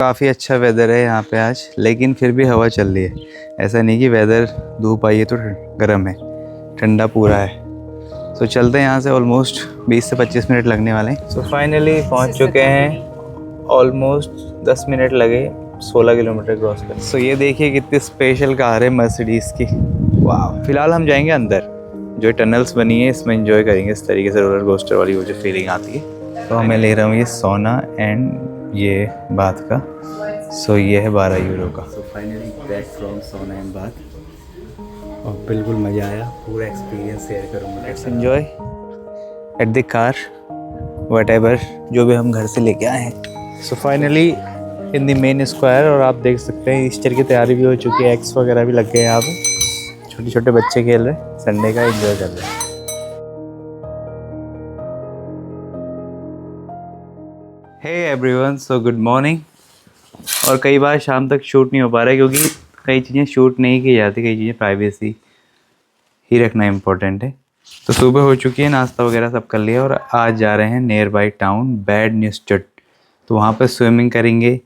काफ़ी अच्छा वेदर है यहाँ पे आज, लेकिन फिर भी हवा चल रही है। ऐसा नहीं कि वेदर धूप आई है तो गर्म है, ठंडा पूरा है। तो चलते हैं यहाँ से। ऑलमोस्ट 20 से 25 मिनट लगने वाले हैं। सो फाइनली पहुँच चुके हैं। ऑलमोस्ट 10 मिनट लगे 16 किलोमीटर क्रॉस करने। सो ये देखिए कितनी स्पेशल कार है मर्सिडीज़ की। वाह। फिलहाल हम जाएंगे अंदर, जो टनल्स बनी है इसमें एंजॉय करेंगे इस तरीके से रोलर कोस्टर वाली वो जो फीलिंग आती है। तो मैं ले रहा हूँ ये सोना एंड ये बात का। सो ये है 12 यूरो का। सो फाइनली बैक फ्रॉम सोना एंड बात, और बिल्कुल मज़ा आया। पूरा एक्सपीरियंस शेयर करूँगा। Let's enjoy at the car what ever जो भी हम घर से लेके आए हैं। So finally in the main square, और आप देख सकते हैं ईस्टर की तैयारी भी हो चुकी है। एग्स वगैरह भी लग गए हैं यहाँ पे। छोटे छोटे बच्चे खेल रहे हैं, संडे का एंजॉय कर रहे हैं। Hey everyone, so good morning. और कई बार शाम तक शूट नहीं हो पा रहा है क्योंकि कई चीज़ें शूट नहीं की जाती, कई चीज़ें प्राइवेसी ही रखना इम्पोर्टेंट है। तो सुबह हो चुकी है, नाश्ता वगैरह सब कर लिया, और आज जा रहे हैं नियर बाई टाउन बैड न्यूस्टट। तो वहाँ पे स्विमिंग करेंगे।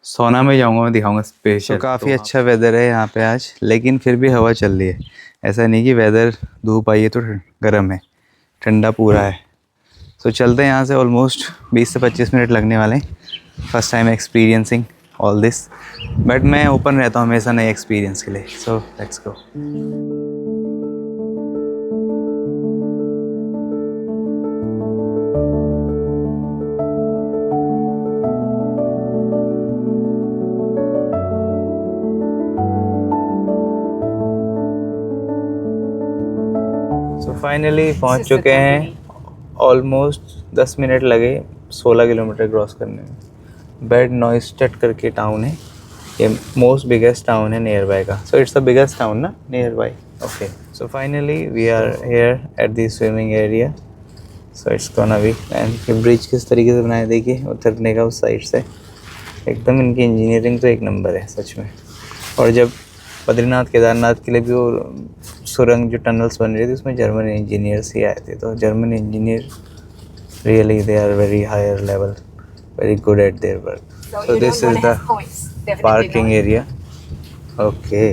सोना में जाऊँगा, मैं दिखाऊँगा स्पेशल। तो काफ़ी अच्छा वेदर है यहाँ पे आज, लेकिन फिर भी हवा चल रही है। ऐसा नहीं कि वेदर धूप आई है तो गर्म है, ठंडा पूरा है। तो चलते हैं यहाँ से। ऑलमोस्ट 20 से 25 मिनट लगने वाले हैं। First time experiencing all this, but मैं ओपन रहता हूँ हमेशा नए एक्सपीरियंस के लिए। सो लेट्स गो। सो फाइनली पहुँच चुके हैं। ऑलमोस्ट 10 मिनट लगे 16 किलोमीटर क्रॉस करने में। बैड नॉइस्टेड करके टाउन है, ये most biggest town nearby बाय का। So it's the biggest town ना nearby. Okay, so finally we are here at the swimming area. So it's gonna be. And ये bridge किस तरीके से बनाया देखिए, उतरने का उस साइड से। एकदम इनकी इंजीनियरिंग तो एक नंबर है सच में। और जब बद्रीनाथ केदारनाथ के लिए भी वो सुरंग जो टनल्स बन रही थी उसमें जर्मन इंजीनियर्स ही आए थे। तो German engineer really they are very higher level, very good at their work. So this is the parking area. Okay,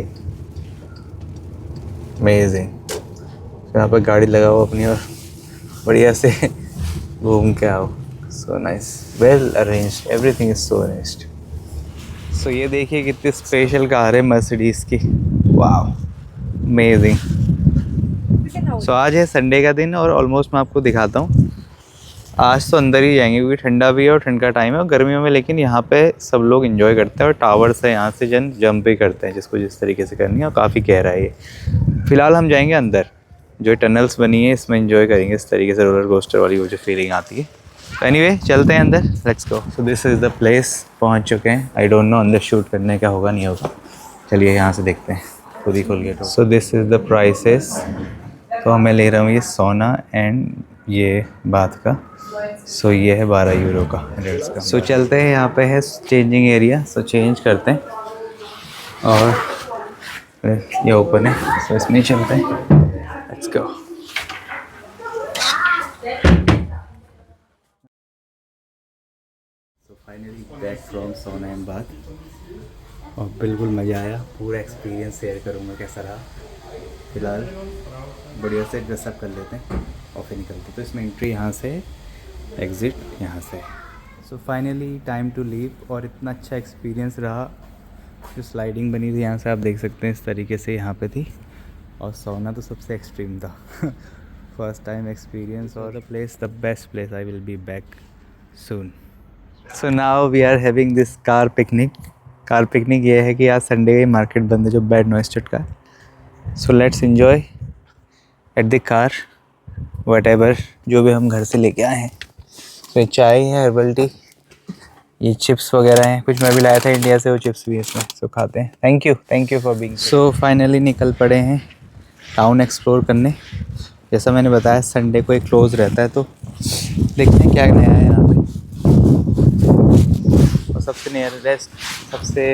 amazing. So यहाँ पर गाड़ी लगाओ अपनी और बढ़िया से घूम के आओ। So nice, well arranged, everything is so arranged. So ये देखिए कितनी स्पेशल कार है मर्सिडीज़ की। वाह, amazing. So आज है संडे का दिन, और ऑलमोस्ट मैं आपको दिखाता हूँ। आज तो अंदर ही जाएंगे क्योंकि ठंडा भी है और ठंड का टाइम है और गर्मियों में, लेकिन यहाँ पे सब लोग एंजॉय करते हैं और टावर से यहाँ से जंप भी करते हैं जिसको जिस तरीके से करनी है, और काफ़ी गहरा है ये। फिलहाल हम जाएंगे अंदर, जो टनल्स बनी है इसमें एंजॉय करेंगे इस तरीके से रोलर कोस्टर वाली वो जो फीलिंग आती है। तो एनीवे चलते हैं अंदर, let's go. So this is the place, पहुँच चुके हैं। आई डोंट नो अंदर शूट करने का होगा नहीं होगा, चलिए यहाँ से देखते हैं, खुद ही खोल के। So this is the prices. तो मैं ले रहा हूँ ये सोना एंड ये बात का। सो ये है 12 यूरो का, एडल्ट्स का। सो चलते हैं, यहाँ पे है चेंजिंग एरिया। सो चेंज करते हैं, और ये ओपन है, सो इसमें ही चलते हैं। Let's go. So finally back from सोना एंड बात, और बिल्कुल मज़ा आया। पूरा एक्सपीरियंस शेयर करूँगा कैसा रहा। फिलहाल बढ़िया से ड्रेसअप कर लेते हैं और फिर निकलते। तो इसमें एंट्री यहाँ से, एग्ज़िट यहाँ से। So finally time to leave. और इतना अच्छा एक्सपीरियंस रहा। जो स्लाइडिंग बनी थी यहाँ से आप देख सकते हैं इस तरीके से यहाँ पे थी, और सोना तो सबसे एक्सट्रीम था। फर्स्ट टाइम एक्सपीरियंस, और the place the best place. I will be back soon. So now we are having this car picnic. Car picnic ये है कि आज संडे मार्केट बंद है जो बैड नॉइस्टेड का। So let's enjoy at the car what ever जो भी हम घर से लेके आए हैं। तो चाय है, हर्बल टी, ये चिप्स वगैरह हैं, कुछ मैं भी लाया था इंडिया से, वो चिप्स भी है इसमें। सो खाते हैं। Thank you for being. So finally निकल पड़े हैं टाउन एक्सप्लोर करने। जैसा मैंने बताया संडे को एक क्लोज रहता है, तो देखते हैं क्या नया है यहाँ पे। और सबसे नियरेस्ट, सबसे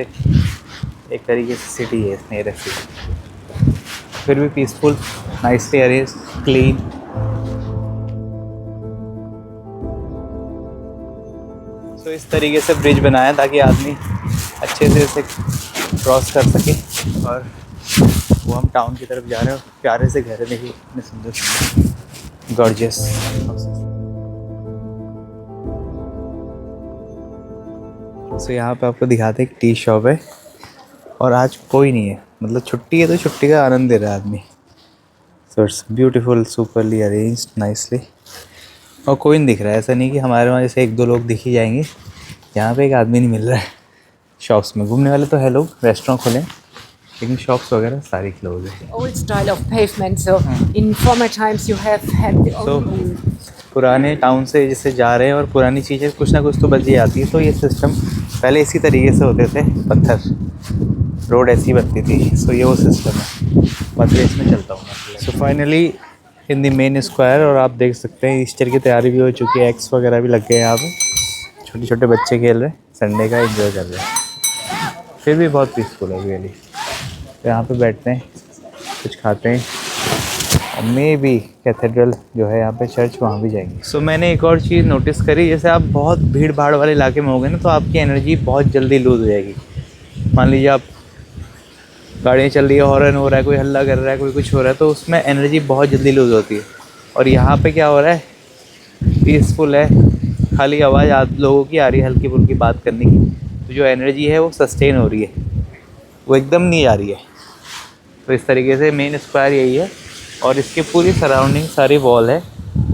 एक तरीके से सिटी है नियरेस्ट सिटी, फिर भी पीसफुल, नाइसली अरेंज, क्लीन। तो इस तरीके से ब्रिज बनाया ताकि आदमी अच्छे से इसे क्रॉस कर सके। और वो हम टाउन की तरफ जा रहे हैं। प्यारे से घर है, देखिए इतने सुंदर सुंदर गॉर्जियस। तो यहाँ पे आपको दिखाते हैं एक टी शॉप है और आज कोई नहीं है, मतलब छुट्टी है तो छुट्टी का आनंद दे रहा है आदमी। So it's beautiful, superly arranged nicely. और कोई नहीं दिख रहा है, ऐसा नहीं कि हमारे वहाँ जैसे एक दो लोग दिख ही जाएंगे। यहाँ पे एक आदमी नहीं मिल रहा है। शॉप्स में घूमने वाले तो है लोग, रेस्टोरेंट खोले, लेकिन शॉप्स वगैरह सारी क्लोज है। Old style of pavement, so in former times you have had the So, old पुराने टाउन से जैसे जा रहे हैं और पुरानी चीज़ें कुछ ना कुछ तो बच ही आती है। तो ये सिस्टम पहले इसी तरीके से होते थे, पत्थर रोड ऐसी बनती थी। सो ये वो सिस्टम है, मतलब इसमें चलता हूँ मैं। So finally in the main square, और आप देख सकते हैं ईस्टर की तैयारी भी हो चुकी है, एग्स वगैरह भी लग गए हैं यहाँ पे। छोटे छोटे बच्चे खेल रहे हैं, संडे का एंजॉय कर रहे हैं। फिर भी बहुत पीसफुल है रियली। तो यहाँ पे बैठते हैं, कुछ खाते हैं, और मे बी कैथेड्रल जो है यहाँ पे चर्च, वहाँ भी जाएंगे। सो मैंने एक और चीज़ नोटिस करी, जैसे आप बहुत भीड़ भाड़ वाले इलाके में होगे ना तो आपकी एनर्जी बहुत जल्दी लूज़ हो जाएगी। मान लीजिए आप गाड़ियाँ चल रही है, हॉर्न हो रहा है, कोई हल्ला कर रहा है, कोई कुछ हो रहा है, तो उसमें एनर्जी बहुत जल्दी लूज़ होती है। और यहाँ पे क्या हो रहा है, पीसफुल है, खाली आवाज़ आप लोगों की आ रही है हल्की फुल्की बात करने की, तो जो एनर्जी है वो सस्टेन हो रही है, वो एकदम नहीं आ रही है। तो इस तरीके से मेन स्क्वायर यही है, और इसकी पूरी सराउंडिंग सारी वॉल है,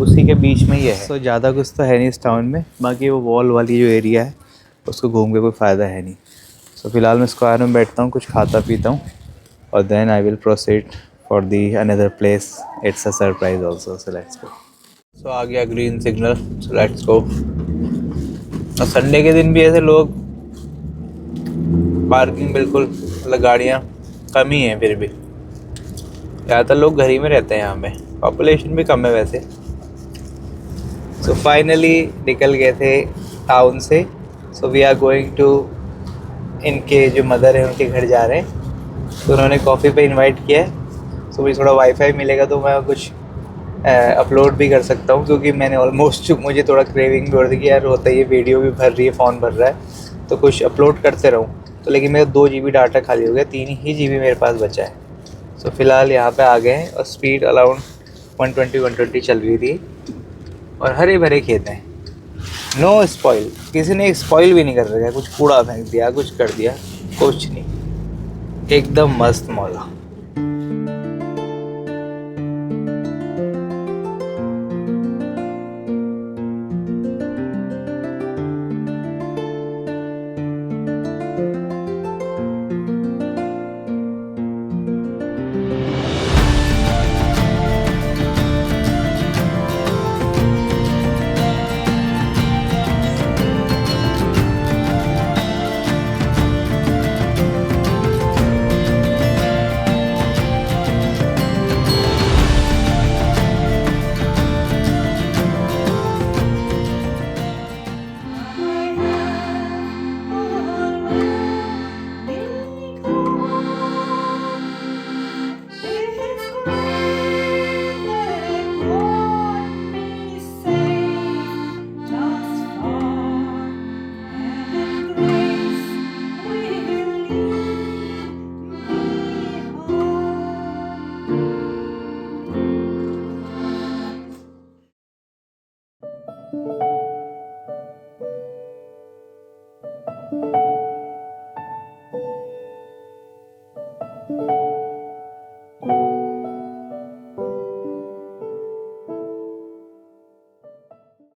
उसी के बीच में ये है। तो ज़्यादा कुछ तो है नहीं इस टाउन में, बाकी वो वॉल वाली जो एरिया है उसको घूम के कोई फ़ायदा है नहीं। सो फिलहाल मैं स्क्वायर में बैठता हूँ, कुछ खाता पीता हूँ, और then I will proceed for the another place. It's a surprise also, so let's go. So आ गया green signal, so let's go. और संडे के दिन भी ऐसे लोग, पार्किंग बिल्कुल, मतलब गाड़ियाँ कम ही हैं, फिर भी ज़्यादातर लोग घर ही में रहते हैं यहाँ पे, पॉपुलेशन भी कम है वैसे। सो फाइनली निकल गए थे टाउन से। So we are going to, इनके जो मदर है उनके घर जा रहे हैं, तो उन्होंने कॉफ़ी पे इनवाइट किया है। सो मुझे थोड़ा वाईफाई मिलेगा तो मैं कुछ अपलोड भी कर सकता हूँ, क्योंकि मैंने ऑलमोस्ट, मुझे थोड़ा क्रेविंग भी हो रही थी कि यार होता है, ये वीडियो भी भर रही है, फ़ोन भर रहा है, तो कुछ अपलोड करते रहूँ। तो लेकिन मेरा 2 GB डाटा खाली हो गया, 3 ही GB मेरे पास बचा है। सो फिलहाल यहाँ पे आ गए हैं, और स्पीड अराउंड 120 चल रही थी, और हरे भरे खेत हैं, नो स्पॉइल, किसी ने स्पॉइल भी नहीं कर रखा है, कुछ कूड़ा फेंक दिया, कुछ कर दिया, कुछ नहीं, एकदम मस्त मौला।